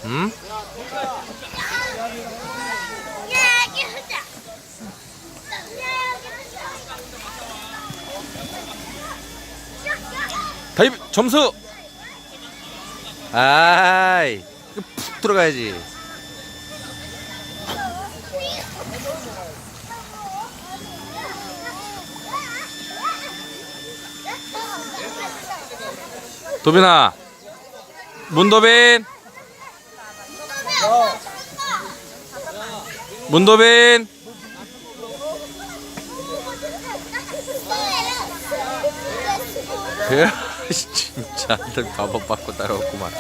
응? 다이브 점수. 아이, 푹 들어가야지. 도빈아, 문도빈, 문도빈. 그 진짜 아들 바보 받고 따라왔구만.